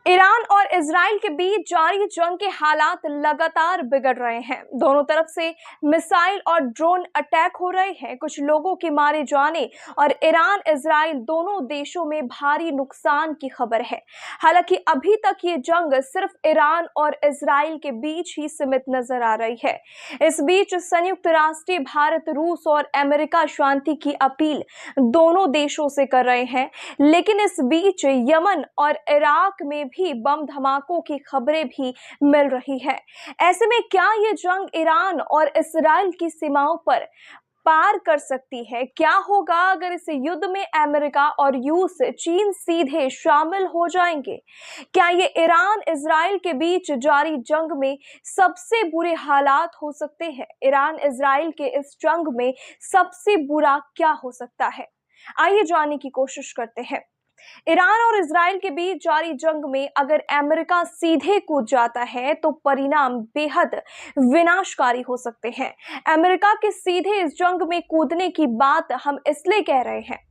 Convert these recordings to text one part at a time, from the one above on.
Iran और Israel के बीच जारी जंग के हालात लगातार बिगड़ रहे हैं। दोनों तरफ से मिसाइल और ड्रोन अटैक हो रहे हैं। कुछ लोगों के मारे जाने और ईरान इजराइल दोनों देशों में भारी नुकसान की खबर है। हालांकि अभी तक ये जंग सिर्फ ईरान और इजराइल के बीच ही सीमित नजर आ रही है। इस बीच संयुक्त राष्ट्र भारत, रूस और अमेरिका शांति की अपील दोनों देशों से कर रहे हैं, लेकिन इस बीच यमन और इराक में भी बम धमाकों की खबरें भी मिल रही है। ऐसे में क्या ये जंग ईरान और इस्राइल की सीमाओं पर पार कर सकती है? क्या होगा अगर इस युद्ध में अमेरिका और रूस, चीन सीधे शामिल हो जाएंगे? क्या ये ईरान इजराइल के बीच जारी जंग में सबसे बुरे हालात हो सकते हैं? ईरान इजराइल के इस जंग में सबसे बुरा क्या हो सकता है? आइए जानने की कोशिश करते हैं। ईरान और इजराइल के बीच जारी जंग में अगर अमेरिका सीधे कूद जाता है तो परिणाम बेहद विनाशकारी हो सकते हैं। अमेरिका के सीधे इस जंग में कूदने की बात हम इसलिए कह रहे हैं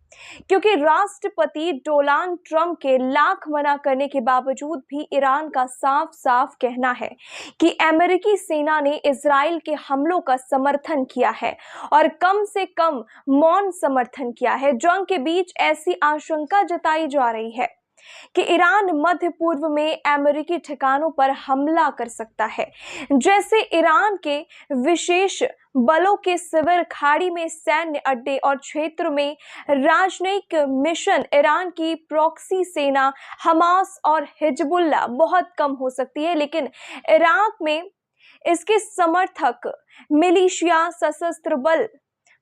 क्योंकि राष्ट्रपति डोनाल्ड ट्रंप के लाख मना करने के बावजूद भी ईरान का साफ साफ कहना है कि अमेरिकी सेना ने इजराइल के हमलों का समर्थन किया है और कम से कम मौन समर्थन किया है। जंग के बीच ऐसी आशंका जताई जा रही है कि ईरान मध्य पूर्व में अमेरिकी ठिकानों पर हमला कर सकता है, जैसे ईरान के विशेष बलों के शिविर, खाड़ी में सैन्य अड्डे और क्षेत्र में राजनयिक मिशन। ईरान की प्रॉक्सी सेना हमास और हिजबुल्लाह बहुत कम हो सकती है, लेकिन इराक में इसके समर्थक मिलिशिया, सशस्त्र बल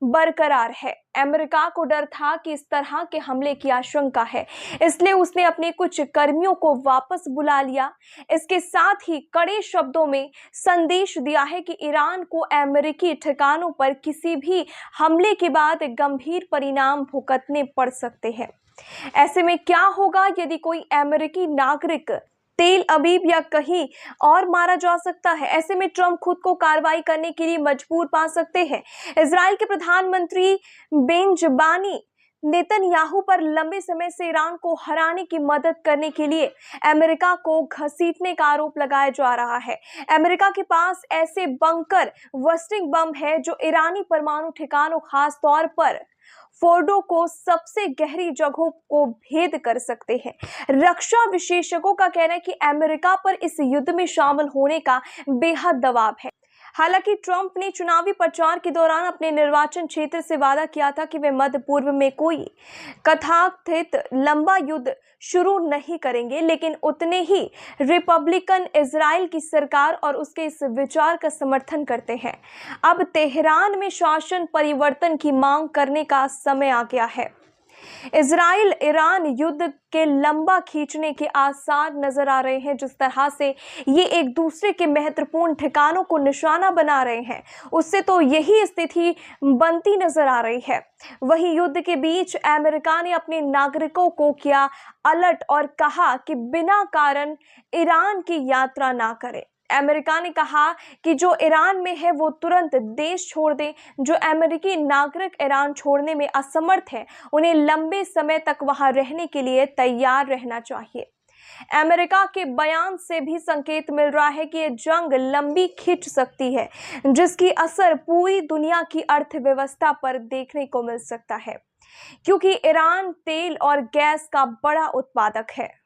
बरकरार है। अमेरिका को डर था कि इस तरह के हमले की आशंका है, इसलिए उसने अपने कुछ कर्मियों को वापस बुला लिया। इसके साथ ही कड़े शब्दों में संदेश दिया है कि ईरान को अमेरिकी ठिकानों पर किसी भी हमले के बाद गंभीर परिणाम भुगतने पड़ सकते हैं। ऐसे में क्या होगा यदि कोई अमेरिकी नागरिक तेल अवीव या कहीं और मारा जा सकता है? ऐसे में ट्रंप खुद को कार्रवाई करने के लिए मजबूर पा सकते हैं। इजराइल के प्रधानमंत्री बेंजामिन नेतन्याहू पर लंबे समय से ईरान को हराने की मदद करने के लिए अमेरिका को घसीटने का आरोप लगाया जा रहा है। अमेरिका के पास ऐसे बंकर बस्टिंग बम है जो ईरानी परमाणु ठिकानों, खास तौर पर फोर्डो को सबसे गहरी जगहों को भेद कर सकते हैं। रक्षा विशेषज्ञों का कहना है कि अमेरिका पर इस युद्ध में शामिल होने का बेहद दबाव है। हालांकि ट्रंप ने चुनावी प्रचार के दौरान अपने निर्वाचन क्षेत्र से वादा किया था कि वे मध्य पूर्व में कोई कथाकथित लंबा युद्ध शुरू नहीं करेंगे, लेकिन उतने ही रिपब्लिकन इजराइल की सरकार और उसके इस विचार का समर्थन करते हैं। अब तेहरान में शासन परिवर्तन की मांग करने का समय आ गया है। इजराइल ईरान युद्ध के लंबा खींचने के आसार नजर आ रहे हैं। जिस तरह से ये एक दूसरे के महत्वपूर्ण ठिकानों को निशाना बना रहे हैं, उससे तो यही स्थिति बनती नजर आ रही है। वहीं युद्ध के बीच अमेरिका ने अपने नागरिकों को किया अलर्ट और कहा कि बिना कारण ईरान की यात्रा ना करें। अमेरिका ने कहा कि जो ईरान में है वो तुरंत देश छोड़ दें। जो अमेरिकी नागरिक ईरान छोड़ने में असमर्थ हैं, उन्हें लंबे समय तक वहां रहने के लिए तैयार रहना चाहिए। अमेरिका के बयान से भी संकेत मिल रहा है कि ये जंग लंबी खिंच सकती है, जिसकी असर पूरी दुनिया की अर्थव्यवस्था पर देखने को मिल सकता है, क्योंकि ईरान तेल और गैस का बड़ा उत्पादक है।